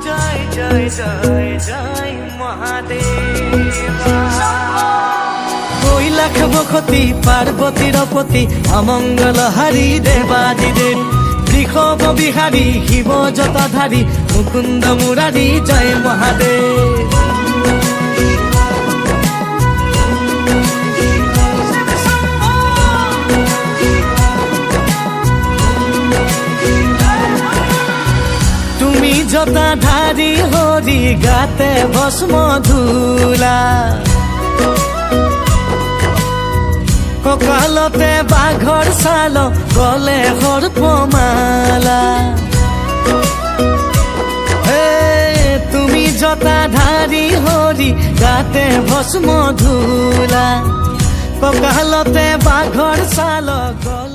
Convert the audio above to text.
জয় জয় জয় জয় মহাদেবা। কৈলাস বসতি পার্বতীর পতি অমঙ্গল হারি দেবাদিদেব বৃষভ বিহারী শিব জটাধারী মুকুন্দ মুরারি জয় মহাদেব। তুমি জটাধারী হরি গাতে ভস্ম ধূলা ককালতে বাঘৰ ছাল গলে সৰ্পমালা। তুমি জটাধাৰী হৰি গাতে ভস্ম ধূলা ককালতে বাঘৰ ছাল গলে